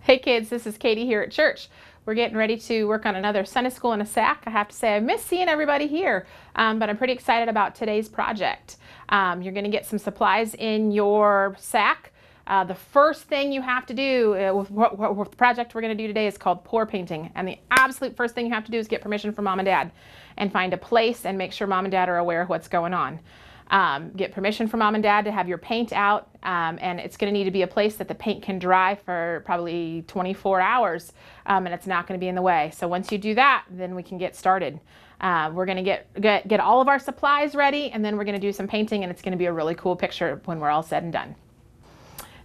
Hey kids, this is Katie here at church. We're getting ready to work on another Sunday School in a Sack. I have to say I miss seeing everybody here, but I'm pretty excited about today's project. You're going to get some supplies in your sack. The first thing you have to do with the project we're going to do today is called pour painting. And the absolute first thing you have to do is get permission from mom and dad and find a place and make sure mom and dad are aware of what's going on. Get permission from mom and dad to have your paint out, and it's going to need to be a place that the paint can dry for probably 24 hours, and it's not going to be in the way. So once you do that, then we can get started. We're going to get all of our supplies ready, and then we're going to do some painting, and it's going to be a really cool picture when we're all said and done.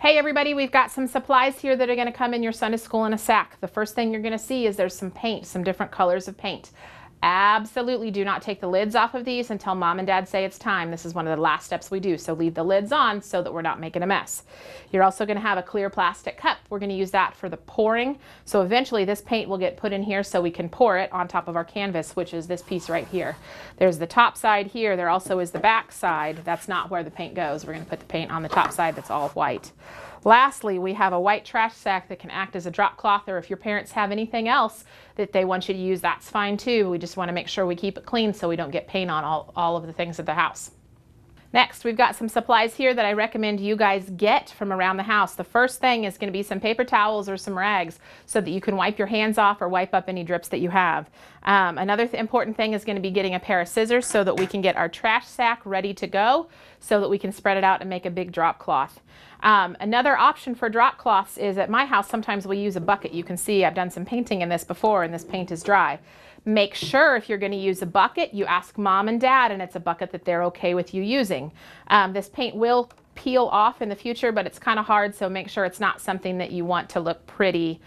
Hey everybody, we've got some supplies here that are going to come in your Sunday School in a Sack. The first thing you're going to see is there's some paint, some different colors of paint. Absolutely do not take the lids off of these until mom and dad say it's time. This is one of the last steps we do, so leave the lids on so that we're not making a mess. You're also going to have a clear plastic cup. We're going to use that for the pouring. So eventually this paint will get put in here so we can pour it on top of our canvas, which is this piece right here. There's the top side here. There also is the back side. That's not where the paint goes. We're going to put the paint on the top side that's all white. Lastly, we have a white trash sack that can act as a drop cloth, or if your parents have anything else that they want you to use, that's fine too. We just want to make sure we keep it clean so we don't get paint on all of the things at the house. Next, we've got some supplies here that I recommend you guys get from around the house. The first thing is going to be some paper towels or some rags so that you can wipe your hands off or wipe up any drips that you have. Another important thing is going to be getting a pair of scissors so that we can get our trash sack ready to go so that we can spread it out and make a big drop cloth. Another option for drop cloths is at my house, sometimes we use a bucket. You can see I've done some painting in this before and this paint is dry. Make sure if you're going to use a bucket, you ask mom and dad and it's a bucket that they're okay with you using. This paint will peel off in the future, but it's kind of hard, so make sure it's not something that you want to look pretty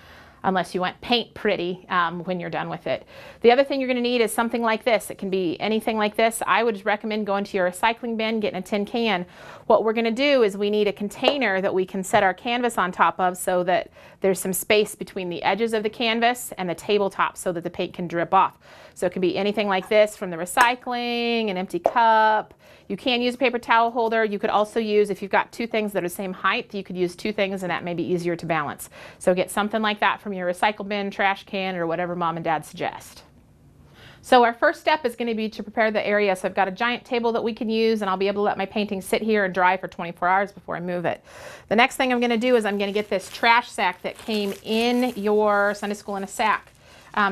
unless you want paint pretty when you're done with it. The other thing you're going to need is something like this. It can be anything like this. I would recommend going to your recycling bin, getting a tin can. What we're going to do is we need a container that we can set our canvas on top of so that there's some space between the edges of the canvas and the tabletop so that the paint can drip off. So it can be anything like this from the recycling, an empty cup. You can use a paper towel holder. You could also use, if you've got two things that are the same height, you could use two things and that may be easier to balance. So get something like that from your recycle bin, trash can, or whatever mom and dad suggest. So our first step is going to be to prepare the area. So I've got a giant table that we can use and I'll be able to let my painting sit here and dry for 24 hours before I move it. The next thing I'm going to do is I'm going to get this trash sack that came in your Sunday School in a Sack.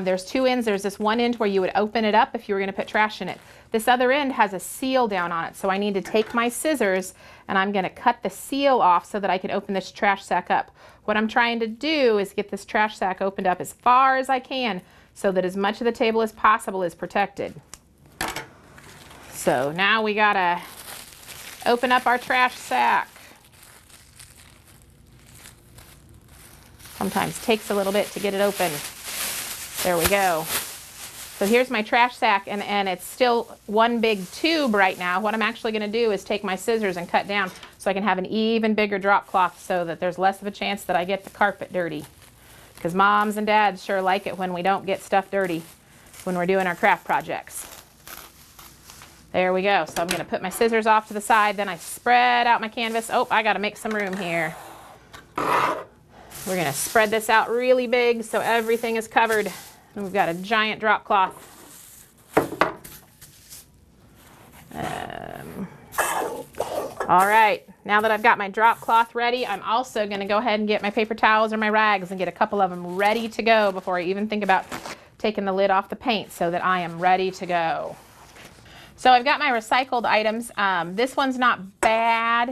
There's two ends. There's this one end where you would open it up if you were going to put trash in it. This other end has a seal down on it, so I need to take my scissors and I'm going to cut the seal off so that I can open this trash sack up. What I'm trying to do is get this trash sack opened up as far as I can so that as much of the table as possible is protected. So now we got to open up our trash sack. Sometimes takes a little bit to get it open. There we go. So here's my trash sack, and it's still one big tube right now. What I'm actually going to do is take my scissors and cut down so I can have an even bigger drop cloth so that there's less of a chance that I get the carpet dirty. Because moms and dads sure like it when we don't get stuff dirty when we're doing our craft projects. There we go. So I'm going to put my scissors off to the side, then I spread out my canvas. Oh, I got to make some room here. We're going to spread this out really big so everything is covered. And we've got a giant drop cloth. All right, now that I've got my drop cloth ready, I'm also going to go ahead and get my paper towels or my rags and get a couple of them ready to go before I even think about taking the lid off the paint so that I am ready to go. So I've got my recycled items. This one's not bad.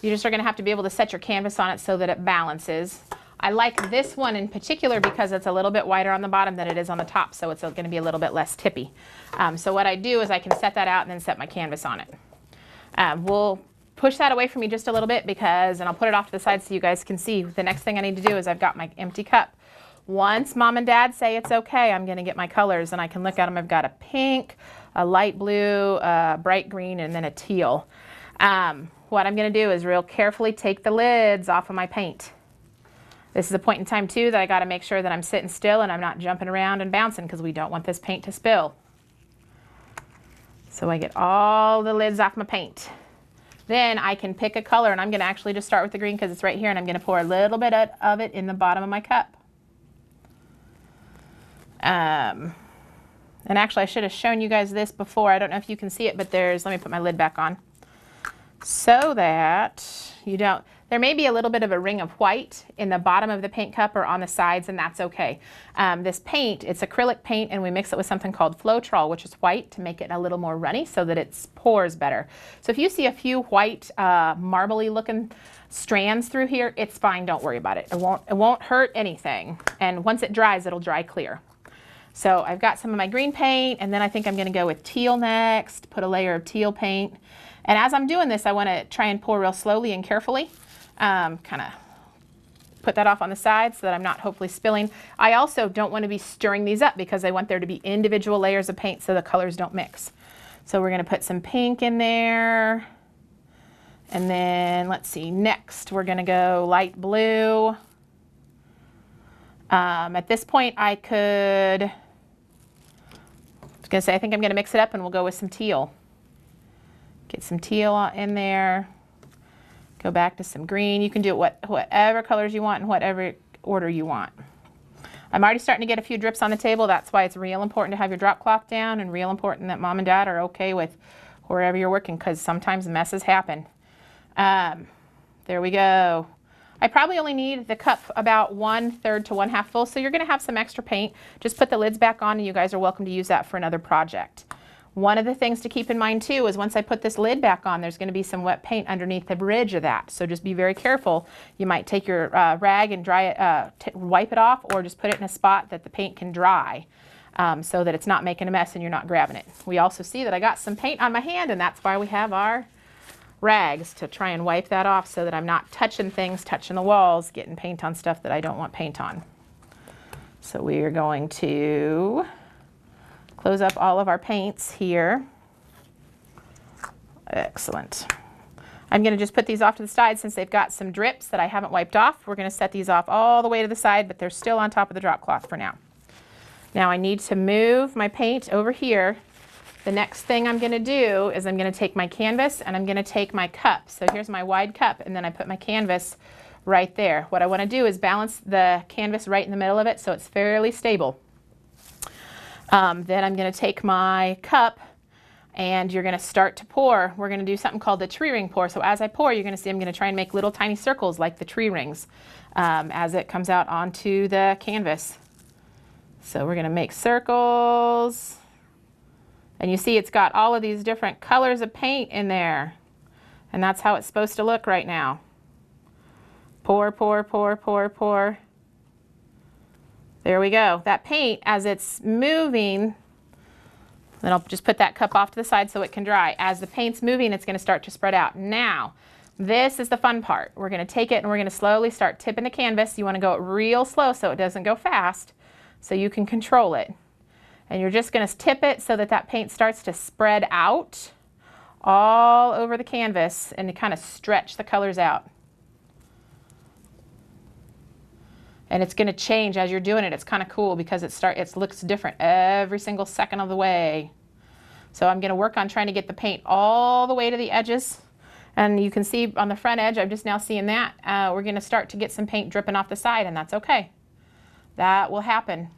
You just are going to have to be able to set your canvas on it so that it balances. I like this one in particular because it's a little bit wider on the bottom than it is on the top, so it's going to be a little bit less tippy. So what I do is I can set that out and then set my canvas on it. We'll push that away from me just a little bit and I'll put it off to the side so you guys can see. The next thing I need to do is I've got my empty cup. Once mom and dad say it's okay, I'm going to get my colors and I can look at them. I've got a pink, a light blue, a bright green, and then a teal. What I'm going to do is real carefully take the lids off of my paint. This is a point in time too that I got to make sure that I'm sitting still and I'm not jumping around and bouncing because we don't want this paint to spill. So I get all the lids off my paint. Then I can pick a color, and I'm going to actually just start with the green because it's right here, and I'm going to pour a little bit of it in the bottom of my cup. And actually I should have shown you guys this before. I don't know if you can see it, but let me put my lid back on so that you don't, there may be a little bit of a ring of white in the bottom of the paint cup or on the sides, and that's okay. This paint, it's acrylic paint, and we mix it with something called Floetrol, which is white, to make it a little more runny so that it pours better. So if you see a few white, marbly looking strands through here, it's fine, don't worry about it. It won't hurt anything. And once it dries, it'll dry clear. So I've got some of my green paint, and then I think I'm going to go with teal next, put a layer of teal paint. And as I'm doing this, I want to try and pour real slowly and carefully. Kind of put that off on the side so that I'm not hopefully spilling. I also don't want to be stirring these up because I want there to be individual layers of paint so the colors don't mix. So we're going to put some pink in there. And then let's see, next we're going to go light blue. At this point I was going to say, I think I'm going to mix it up and we'll go with some teal. Get some teal in there. Go back to some green. You can do it whatever colors you want in whatever order you want. I'm already starting to get a few drips on the table. That's why it's real important to have your drop cloth down, and real important that mom and dad are okay with wherever you're working, because sometimes messes happen. There we go. I probably only need the cup about 1/3 to 1/2 full, so you're going to have some extra paint. Just put the lids back on, and you guys are welcome to use that for another project. One of the things to keep in mind too is once I put this lid back on, there's going to be some wet paint underneath the bridge of that. So just be very careful. You might take your rag and dry it, wipe it off, or just put it in a spot that the paint can dry so that it's not making a mess and you're not grabbing it. We also see that I got some paint on my hand, and that's why we have our rags to try and wipe that off so that I'm not touching things, touching the walls, getting paint on stuff that I don't want paint on. So we are going to close up all of our paints here. Excellent. I'm going to just put these off to the side since they've got some drips that I haven't wiped off. We're going to set these off all the way to the side, but they're still on top of the drop cloth for now. Now I need to move my paint over here. The next thing I'm going to do is I'm going to take my canvas and I'm going to take my cup. So here's my wide cup, and then I put my canvas right there. What I want to do is balance the canvas right in the middle of it so it's fairly stable. Then I'm going to take my cup, and you're going to start to pour. We're going to do something called the tree ring pour. So as I pour, you're going to see I'm going to try and make little tiny circles like the tree rings as it comes out onto the canvas. So we're going to make circles. And you see it's got all of these different colors of paint in there. And that's how it's supposed to look right now. Pour, pour, pour, pour, pour. There we go. That paint, as it's moving, then I'll just put that cup off to the side so it can dry. As the paint's moving, it's going to start to spread out. Now, this is the fun part. We're going to take it and we're going to slowly start tipping the canvas. You want to go real slow so it doesn't go fast, so you can control it. And you're just going to tip it so that that paint starts to spread out all over the canvas and to kind of stretch the colors out. And it's going to change as you're doing it. It's kind of cool because it looks different every single second of the way. So I'm going to work on trying to get the paint all the way to the edges. And you can see on the front edge, I'm just now seeing that. We're going to start to get some paint dripping off the side, and that's okay. That will happen.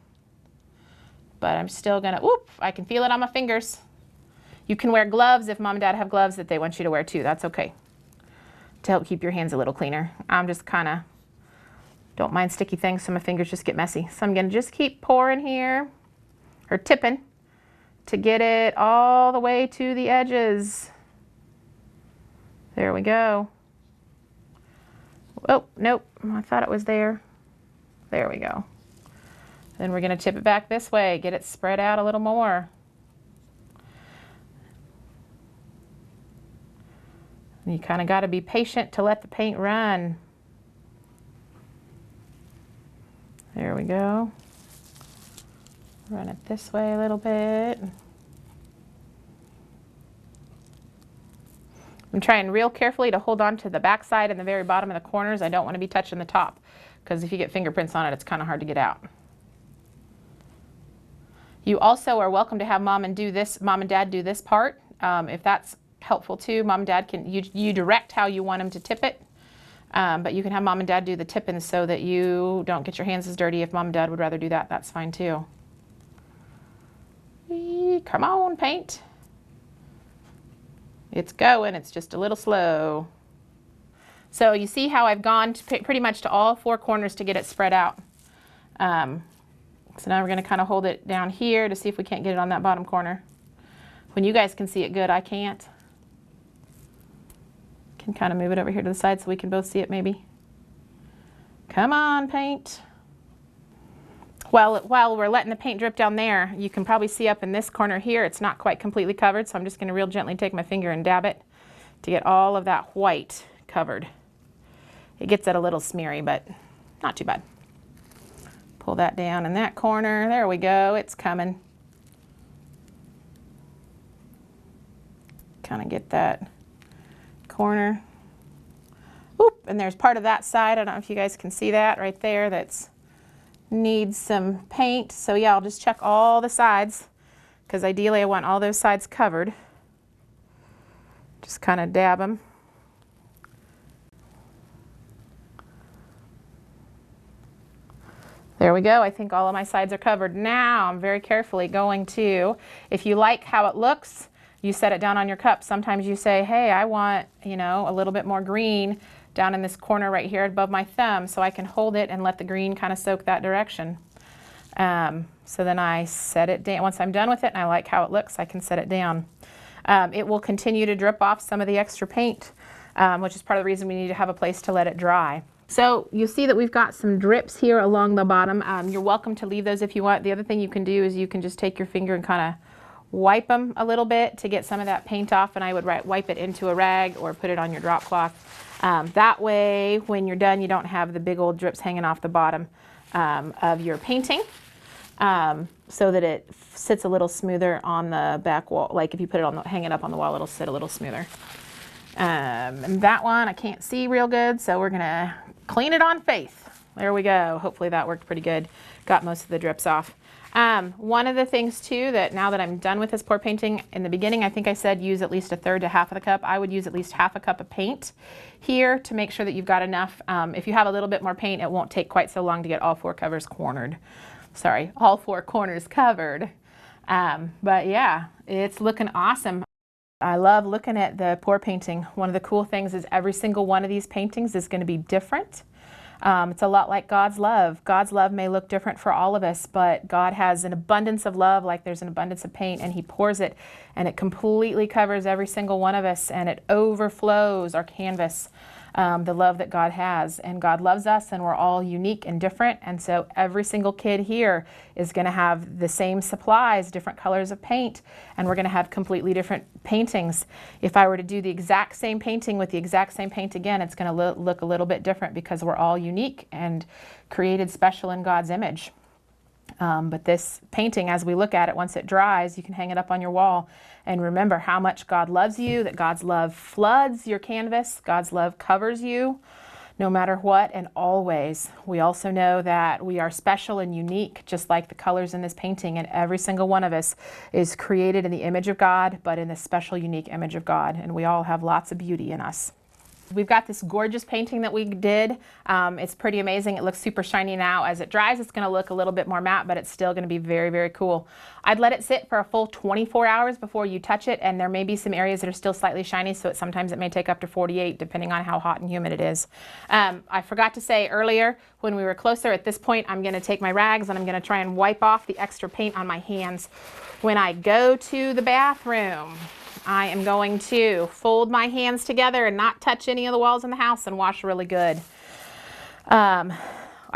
But I'm still going to, whoop, I can feel it on my fingers. You can wear gloves if mom and dad have gloves that they want you to wear too. That's okay. To help keep your hands a little cleaner. I'm just kind of, don't mind sticky things so my fingers just get messy. So I'm going to just keep pouring here, or tipping, to get it all the way to the edges. There we go. Oh, nope, I thought it was there. There we go. Then we're going to tip it back this way, get it spread out a little more. You kind of got to be patient to let the paint run. There we go. Run it this way a little bit. I'm trying real carefully to hold on to the back side and the very bottom of the corners. I don't want to be touching the top, because if you get fingerprints on it, it's kind of hard to get out. You also are welcome to have mom and dad do this part if that's helpful too. Mom and Dad can, you direct how you want them to tip it, but you can have Mom and Dad do the tipping so that you don't get your hands as dirty. If Mom and Dad would rather do that, that's fine too. Come on, paint. It's going, it's just a little slow. So you see how I've gone to pretty much to all 4 corners to get it spread out. So now we're going to kind of hold it down here to see if we can't get it on that bottom corner. When you guys can see it good, I can't. Can kind of move it over here to the side so we can both see it maybe. Come on, paint. While we're letting the paint drip down there, you can probably see up in this corner here, it's not quite completely covered, so I'm just going to real gently take my finger and dab it to get all of that white covered. It gets it a little smeary, but not too bad. Pull that down in that corner. There we go. It's coming. Kind of get that corner. Oop, and there's part of that side. I don't know if you guys can see that right there. That's needs some paint. So yeah, I'll just check all the sides because ideally I want all those sides covered. Just kind of dab them. There we go. I think all of my sides are covered. Now I'm very carefully going to, if you like how it looks, you set it down on your cup. Sometimes you say, hey, I want, you know, a little bit more green down in this corner right here above my thumb, so I can hold it and let the green kind of soak that direction. So then I set it down. Once I'm done with it and I like how it looks, I can set it down. It will continue to drip off some of the extra paint, which is part of the reason we need to have a place to let it dry. So you see that we've got some drips here along the bottom. You're welcome to leave those if you want. The other thing you can do is you can just take your finger and kind of wipe them a little bit to get some of that paint off, and I would wipe it into a rag or put it on your drop cloth. That way, when you're done, you don't have the big old drips hanging off the bottom of your painting, so that it sits a little smoother on the back wall. Like if you put it on hang it up on the wall, it'll sit a little smoother. And that one I can't see real good, so we're gonna clean it on faith. There we go. Hopefully that worked pretty good. Got most of the drips off. One of the things too, that now that I'm done with this pour painting, in the beginning I think I said use at least 1/3 to half of the cup. I would use at least half a cup of paint here to make sure that you've got enough. If you have a little bit more paint, it won't take quite so long to get all 4 covers cornered. Sorry, all 4 corners covered. But yeah, it's looking awesome. I love looking at the pour painting. One of the cool things is every single one of these paintings is going to be different. It's a lot like God's love. God's love may look different for all of us, but God has an abundance of love, like there's an abundance of paint, and He pours it, and it completely covers every single one of us, and it overflows our canvas, the love that God has. And God loves us, and we're all unique and different, and so every single kid here is going to have the same supplies, different colors of paint, and we're going to have completely different paintings. If I were to do the exact same painting with the exact same paint again, it's going to look a little bit different because we're all unique and created special in God's image. But this painting, as we look at it, once it dries, you can hang it up on your wall and remember how much God loves you, that God's love floods your canvas, God's love covers you no matter what and always. We also know that we are special and unique, just like the colors in this painting, and every single one of us is created in the image of God, but in the special, unique image of God, and we all have lots of beauty in us. We've got this gorgeous painting that we did. It's pretty amazing. It looks super shiny now. As it dries, it's going to look a little bit more matte, but it's still going to be very, very cool. I'd let it sit for a full 24 hours before you touch it, and there may be some areas that are still slightly shiny, so sometimes it may take up to 48, depending on how hot and humid it is. I forgot to say earlier, when we were closer, at this point, I'm going to take my rags and I'm going to try and wipe off the extra paint on my hands. When I go to the bathroom, I am going to fold my hands together and not touch any of the walls in the house and wash really good.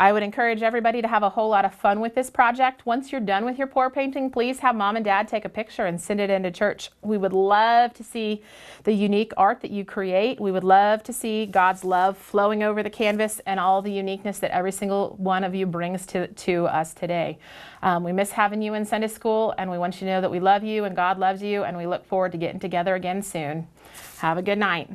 I would encourage everybody to have a whole lot of fun with this project. Once you're done with your pour painting, please have Mom and Dad take a picture and send it into church. We would love to see the unique art that you create. We would love to see God's love flowing over the canvas and all the uniqueness that every single one of you brings to us today. We miss having you in Sunday school, and we want you to know that we love you and God loves you, and we look forward to getting together again soon. Have a good night.